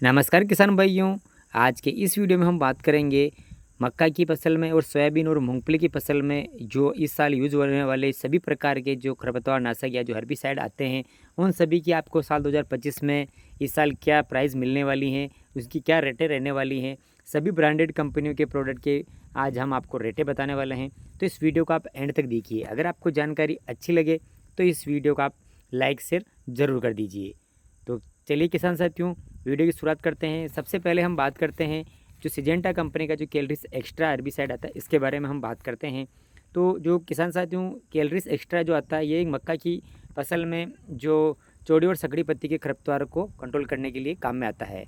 नमस्कार किसान भाइयों। आज के इस वीडियो में हम बात करेंगे मक्का की फसल में और सोयाबीन और मूंगफली की फसल में जो इस साल यूज होने वाले सभी प्रकार के जो खरपतवार नाशक या जो हर्बिसाइड आते हैं, उन सभी की आपको साल 2025 में इस साल क्या प्राइस मिलने वाली हैं, उसकी क्या रेटें रहने वाली हैं। सभी ब्रांडेड कंपनियों के प्रोडक्ट के आज हम आपको रेटें बताने वाले हैं, तो इस वीडियो को आप एंड तक देखिए। अगर आपको जानकारी अच्छी लगे तो इस वीडियो को आप लाइक शेयर ज़रूर कर दीजिए। तो चलिए किसान साथियों, वीडियो की शुरुआत करते हैं। सबसे पहले हम बात करते हैं जो सिजेंटा कंपनी का जो कैलरीज एक्स्ट्रा हर्बिसाइड आता है, इसके बारे में हम बात करते हैं। तो जो किसान साथियों, कैलरीज एक्स्ट्रा जो आता है, ये एक मक्का की फसल में जो चौड़ी और सकड़ी पत्ती के खरपतवार को कंट्रोल करने के लिए काम में आता है।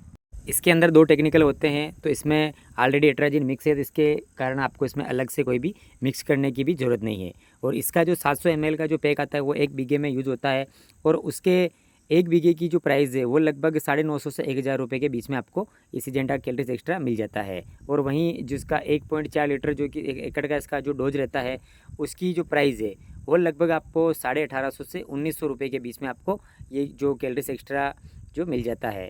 इसके अंदर 2 टेक्निकल होते हैं, तो इसमें ऑलरेडी एट्राजिन मिक्स है, तो इसके कारण आपको इसमें अलग से कोई भी मिक्स करने की भी ज़रूरत नहीं है। और इसका जो 700 ml का जो पैक आता है वो 1 बीघे में यूज़ होता है, और उसके 1 बीघे की जो प्राइस है वो लगभग 950 से 1000 रुपये के बीच में आपको ये सिजेंटा कैलरीज एक्स्ट्रा मिल जाता है। और वहीं जिसका 1.4 लीटर जो कि 1 एकड़ का इसका जो डोज रहता है, उसकी जो प्राइस है वो लगभग आपको 1850 से 1900 रुपये के बीच में आपको ये जो कैलरीज एक्स्ट्रा जो मिल जाता है।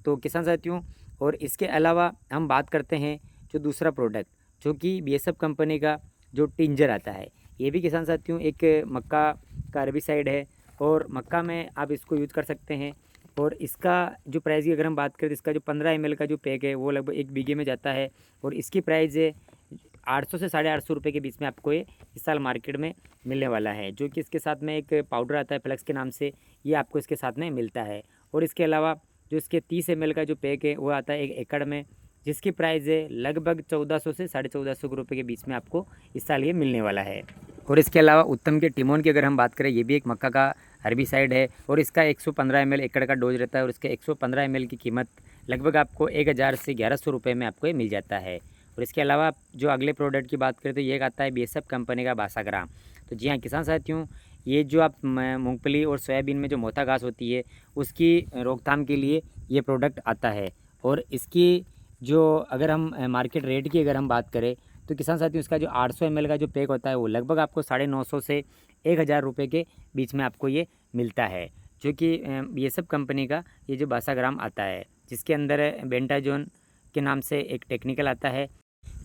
तो किसान साथियों, और इसके अलावा हम बात करते हैं जो दूसरा प्रोडक्ट जो कि बीएसएफ कंपनी का जो टिंजर आता है। ये भी किसान साथियों एक मक्का का हर्बिसाइड है, और मक्का में आप इसको यूज़ कर सकते हैं। और इसका जो प्राइस की अगर हम बात करें तो इसका जो 15 ml का जो पैक है वो लगभग 1 बीघे में जाता है, और इसकी प्राइस है 800 से 850 रुपये के बीच में आपको ये इस साल मार्केट में मिलने वाला है। जो कि इसके साथ में एक पाउडर आता है फ्लेक्स के नाम से, ये आपको इसके साथ में मिलता है। और इसके अलावा जो इसके 30 ml का जो पैक है वो आता है 1 एकड़ में, जिसकी प्राइस है लगभग 1400 से 1450 रुपये के बीच में आपको इस साल ये मिलने वाला है। और इसके अलावा उत्तम के टिमोन की अगर हम बात करें, ये भी एक मक्का का हर्बिसाइड है, और इसका 115 ml एकड़ का डोज रहता है, और इसके 115 ml की कीमत लगभग आपको 1000 से 1100 रुपये में आपको ये मिल जाता है। और इसके अलावा जो अगले प्रोडक्ट की बात करें तो ये आता है बीएसएफ कंपनी का बासाग्राम। तो जी हाँ किसान साथियों, ये जो आप मूंगफली और सोयाबीन में जो मोथा घास होती है उसकी रोकथाम के लिए ये प्रोडक्ट आता है। और इसकी जो अगर हम मार्केट रेट की अगर हम बात करें तो किसान साथियों, इसका जो 800 ml का जो पैक होता है वो लगभग आपको 950 से 1000 रुपये के बीच में आपको ये मिलता है। जो कि बीएसएफ कंपनी का ये जो बासाग्राम आता है, जिसके अंदर बेंटाजोन के नाम से एक टेक्निकल आता है।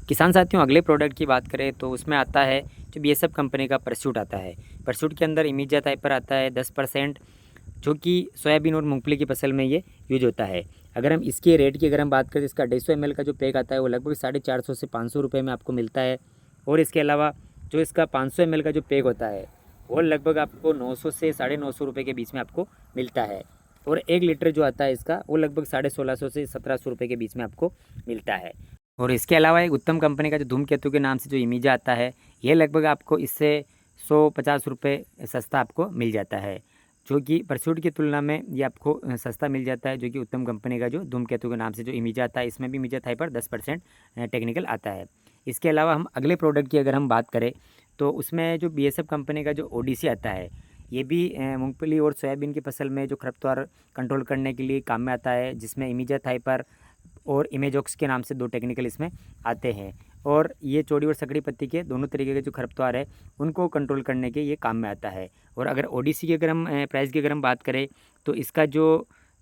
किसान साथियों, अगले प्रोडक्ट की बात करें तो उसमें आता है जो बीएसएफ कंपनी का परसूट आता है। परसूट के अंदर इमिजा टाइपर आता है 10%, जो कि सोयाबीन और मूंगफली की फसल में ये यूज होता है। अगर हम इसके रेट की अगर हम बात करें तो इसका 150 ml का जो पैक आता है वो लगभग 450 से 500 रुपये में आपको मिलता है। और इसके अलावा जो इसका 500 ml का जो पैक होता है वो लगभग आपको 900 से 950 रुपये के बीच में आपको मिलता है। और 1 लीटर जो आता है इसका वो लगभग 1650 से 1700 रुपये के बीच में आपको मिलता है। और इसके अलावा एक उत्तम कंपनी का जो धूमकेतु के नाम से जो इमिजा आता है, ये लगभग आपको इससे 150 रुपये सस्ता आपको मिल जाता है। जो कि परसूट की तुलना में ये आपको सस्ता मिल जाता है। जो कि उत्तम कंपनी का जो धूमकेतु के नाम से जो इमिजा आता है, इसमें भी इमिजा थाइपर 10% टेक्निकल आता है। इसके अलावा हम अगले प्रोडक्ट की अगर हम बात करें तो उसमें जो बीएसएफ कंपनी का जो ओडीसी आता है, ये भी मूंगफली और सोयाबीन की फसल में जो खरपतवार कंट्रोल करने के लिए काम में आता है, जिसमें इमिजा थाइपर और इमेजॉक्स के नाम से 2 टेक्निकल इसमें आते हैं। और ये चौड़ी और सकड़ी पत्ती के दोनों तरीके के जो खरपतवार है उनको कंट्रोल करने के ये काम में आता है। और अगर ओडीसी की अगर हम प्राइस की अगर हम बात करें तो इसका जो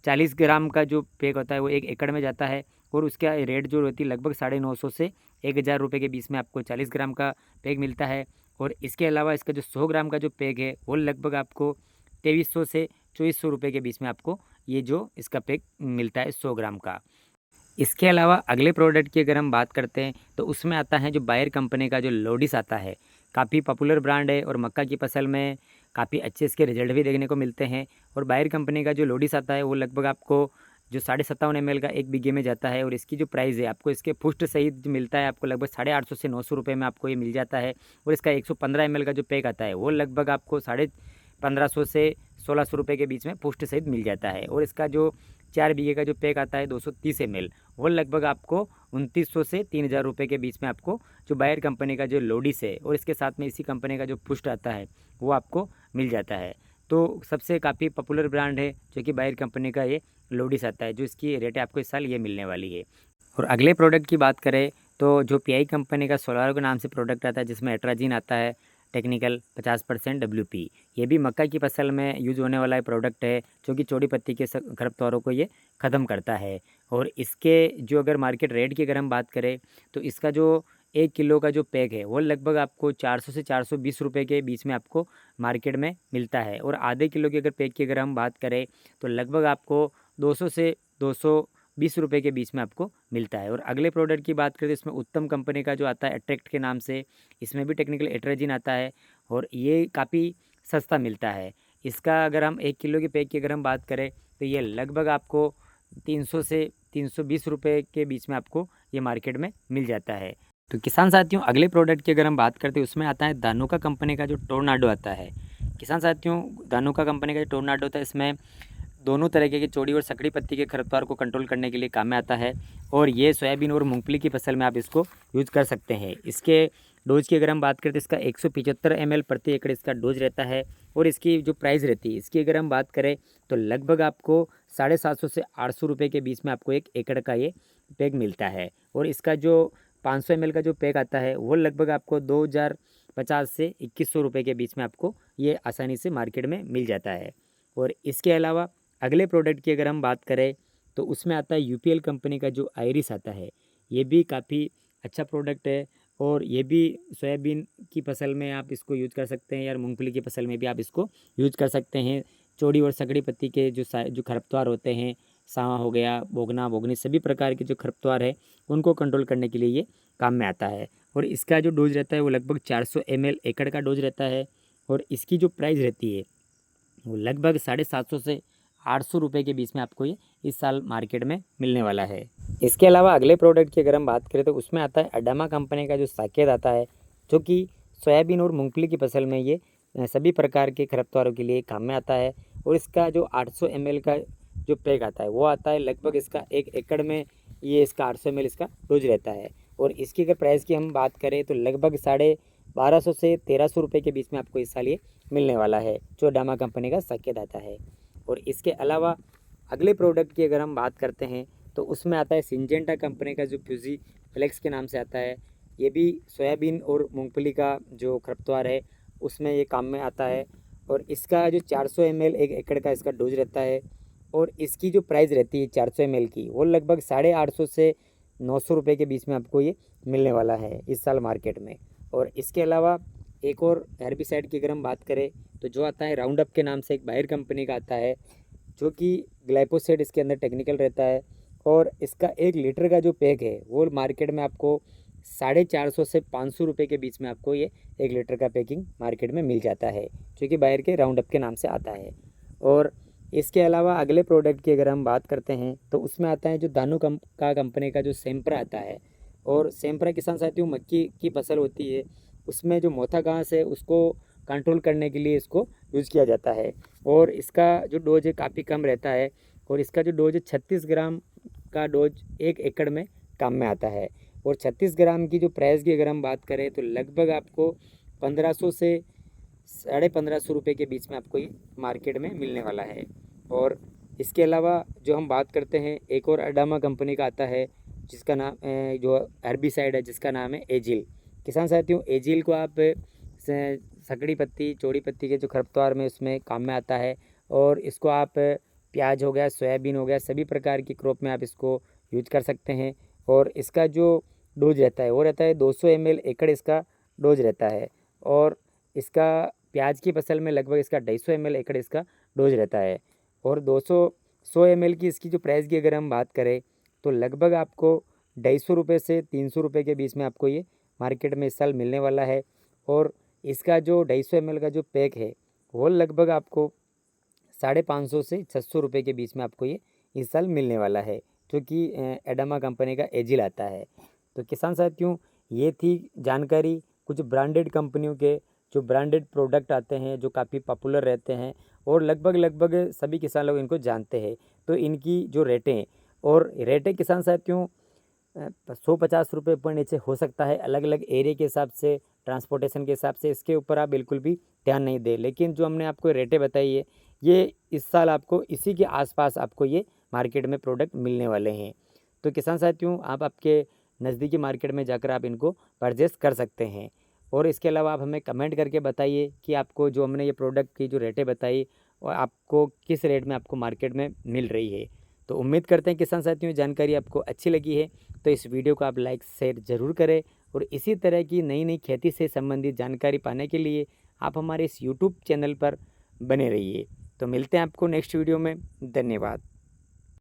40 ग्राम का जो पैक होता है वो 1 एकड़ में जाता है, और उसका रेट जो होती है लगभग 950 से 1000 रुपये के बीच में आपको 40 ग्राम का पैक मिलता है। और इसके अलावा इसका जो 100 ग्राम का जो पैक है वो लगभग आपको 2300 से 2400 रुपये के बीच में आपको ये जो इसका पैक मिलता है 100 ग्राम का। इसके अलावा अगले प्रोडक्ट की अगर हम बात करते हैं तो उसमें आता है जो बायर कंपनी का जो लोडिस आता है। काफ़ी पॉपुलर ब्रांड है, और मक्का की फसल में काफ़ी अच्छे इसके रिजल्ट भी देखने को मिलते हैं। और बायर कंपनी का जो लोडिस आता है वो लगभग आपको जो 57.5 ml का 1 बीघे में जाता है, और इसकी जो प्राइस है आपको इसके पुष्ट सहित जो मिलता है आपको लगभग 850 से 900 रुपये में आपको ये मिल जाता है। और इसका 115 ml का जो पैक आता है वो लगभग आपको 1550 से 1600 रुपये के बीच में पुष्ट सहित मिल जाता है। और इसका जो 4 बीघे का जो पैक आता है 230 ml, वो लगभग आपको 2900 से 3000 रुपये के बीच में आपको जो बायर कंपनी का जो लोडिस है और इसके साथ में इसी कंपनी का जो पुष्ट आता है वो आपको मिल जाता है। तो सबसे काफ़ी पॉपुलर ब्रांड है जो कि बायर कंपनी का ये लोडिस आता है, जो इसकी रेट आपको इस साल ये मिलने वाली है। और अगले प्रोडक्ट की बात करें तो जो पीआई कंपनी का सोलारो के नाम से प्रोडक्ट आता है, जिसमें एट्राजिन आता है टेक्निकल 50% WP। ये भी मक्का की फसल में यूज़ होने वाला प्रोडक्ट है जो कि चौड़ी पत्ती के खरपतवारों को ये ख़त्म करता है। और इसके जो अगर मार्केट रेट की अगर हम बात करें तो इसका जो 1 किलो का जो पैक है वो लगभग आपको 400 से 420 रुपये के बीच में आपको मार्केट में मिलता है। और आधे किलो की अगर पैक की अगर हम बात करें तो लगभग आपको 200 से 220 रुपये के बीच में आपको मिलता है। और अगले प्रोडक्ट की बात करें तो इसमें उत्तम कंपनी का जो आता है अट्रैक्ट के नाम से, इसमें भी टेक्निकल एट्राजिन आता है और ये काफ़ी सस्ता मिलता है। इसका अगर हम 1 किलो के पैक की अगर हम बात करें तो ये लगभग आपको 300 से 320 रुपये के बीच में आपको ये मार्केट में मिल जाता है। तो किसान साथियों, अगले प्रोडक्ट की अगर हम बात करते हैं उसमें आता है धानुका कंपनी का जो टोर्नाडो आता है। किसान साथियों, धानुका कंपनी का जो टोर्नाडो होता है इसमें दोनों तरीके की चौड़ी और सकड़ी पत्ती के खरपतवार को कंट्रोल करने के लिए काम में आता है। और ये सोयाबीन और मूंगफली की फसल में आप इसको यूज़ कर सकते हैं। इसके डोज की अगर हम बात करें तो इसका 175 ml प्रति एकड़ इसका डोज रहता है। और इसकी जो प्राइस रहती है इसकी अगर हम बात करें तो लगभग आपको 750 से 800 रुपये के बीच में आपको 1 एकड़ का ये पैक मिलता है। और इसका जो 500 ml का जो पैक आता है वो लगभग आपको 2050 से 2100 रुपये के बीच में आपको ये आसानी से मार्केट में मिल जाता है। और इसके अलावा अगले प्रोडक्ट की अगर हम बात करें तो उसमें आता है UPL कंपनी का जो आयरिस आता है। ये भी काफ़ी अच्छा प्रोडक्ट है और ये भी सोयाबीन की फसल में आप इसको यूज़ कर सकते हैं या मूंगफली की फसल में भी आप इसको यूज़ कर सकते हैं। चौड़ी और सकड़ी पत्ती के जो खरपतवार होते हैं, सांवा हो गया, बोगना बोगनी, सभी प्रकार के जो खरपतवार है उनको कंट्रोल करने के लिए ये काम में आता है। और इसका जो डोज रहता है वो लगभग 400 ml एकड़ का डोज रहता है। और इसकी जो प्राइस रहती है वो लगभग 750 से 800 रुपये के बीच में आपको ये इस साल मार्केट में मिलने वाला है। इसके अलावा अगले प्रोडक्ट की अगर हम बात करें तो उसमें आता है अडामा कंपनी का जो साकेत आता है, जो कि सोयाबीन और मूंगफली की फसल में ये सभी प्रकार के खरपतवारों के लिए काम में आता है। और इसका जो 800 ml का जो पैक आता है वो आता है लगभग इसका 1 एकड़ में ये इसका 800 ml इसका डोज रहता है। और इसकी अगर प्राइस की हम बात करें तो लगभग 1250 से 1300 रुपये के बीच में आपको इस साल ये मिलने वाला है, जो अडामा कंपनी का साकेत आता है। और इसके अलावा अगले प्रोडक्ट की अगर हम बात करते हैं तो उसमें आता है सिंजेंटा कंपनी का जो फ्यूजी फ्लेक्स के नाम से आता है। ये भी सोयाबीन और मूंगफली का जो खरपतवार है उसमें ये काम में आता है। और इसका जो 400 ml 1 एकड़ का इसका डोज रहता है। और इसकी जो प्राइस रहती है 400 ml की वो लगभग 850 से 900 रुपये के बीच में आपको ये मिलने वाला है इस साल मार्केट में। और इसके अलावा एक और हेर्बिसाइड की अगर हम बात करें तो जो आता है राउंड अप के नाम से एक बायर कंपनी का आता है, जो कि ग्लाइफोसेट इसके अंदर टेक्निकल रहता है। और इसका 1 लीटर का जो पैक है वो मार्केट में आपको 450 से 500 रुपये के बीच में आपको ये 1 लीटर का पैकिंग मार्केट में मिल जाता है, जो कि बायर के राउंड अप के नाम से आता है। और इसके अलावा अगले प्रोडक्ट की अगर हम बात करते हैं तो उसमें आता है जो धानुका कंपनी का जो सेम्प्रा आता है। और सेम्प्रा किसान साथियों मक्की की फसल होती है, उसमें जो मोथा घास है उसको कंट्रोल करने के लिए इसको यूज़ किया जाता है। और इसका जो डोज है काफ़ी कम रहता है। और इसका जो डोज है 36 ग्राम का डोज 1 एकड़ में काम में आता है। और 36 ग्राम की जो प्राइस की अगर हम बात करें तो लगभग आपको 1500 से 1550 रुपये के बीच में आपको ये मार्केट में मिलने वाला है। और इसके अलावा जो हम बात करते हैं एक और अडामा कंपनी का आता है जिसका नाम जो हेर्बिसाइड है जिसका नाम है एजिल। किसान साथियों, एजिल को आप सकड़ी पत्ती चौड़ी पत्ती के जो खरपतवार में उसमें काम में आता है। और इसको आप प्याज हो गया, सोयाबीन हो गया, सभी प्रकार की क्रॉप में आप इसको यूज कर सकते हैं। और इसका जो डोज रहता है वो रहता है 200 ml एकड़ इसका डोज रहता है। और इसका प्याज की फसल में लगभग इसका 250 ml एकड़ इसका डोज रहता है। और 100 ml की इसकी जो प्राइस की अगर हम बात करें तो लगभग आपको 250 रुपये से 300 रुपये के बीच में आपको ये मार्केट में इस साल मिलने वाला है। और इसका जो 250 ml का जो पैक है वो लगभग आपको 550 से 600 रुपये के बीच में आपको ये इस साल मिलने वाला है, जो कि अडामा कंपनी का एजिल आता है। तो किसान साथियों, ये थी जानकारी कुछ ब्रांडेड कंपनियों के जो ब्रांडेड प्रोडक्ट आते हैं जो काफ़ी पॉपुलर रहते हैं और लगभग सभी किसान लोग इनको जानते हैं। तो इनकी जो रेटें किसान साथियों 150 रुपये पर नीचे हो सकता है, अलग अलग एरिया के हिसाब से, ट्रांसपोर्टेशन के हिसाब से, इसके ऊपर आप बिल्कुल भी ध्यान नहीं दें। लेकिन जो हमने आपको रेटें बताई है ये इस साल आपको इसी के आसपास आपको ये मार्केट में प्रोडक्ट मिलने वाले हैं। तो किसान साथियों, आप आपके नज़दीकी मार्केट में जाकर आप इनको परचेस कर सकते हैं। और इसके अलावा आप हमें कमेंट करके बताइए कि आपको जो हमने ये प्रोडक्ट की जो रेटें बताई और आपको किस रेट में आपको मार्केट में मिल रही है। तो उम्मीद करते हैं किसान साथियों ये जानकारी आपको अच्छी लगी है, तो इस वीडियो को आप लाइक शेयर ज़रूर करें और इसी तरह की नई नई खेती से संबंधित जानकारी पाने के लिए आप हमारे इस यूट्यूब चैनल पर बने रहिए। तो मिलते हैं आपको नेक्स्ट वीडियो में। धन्यवाद।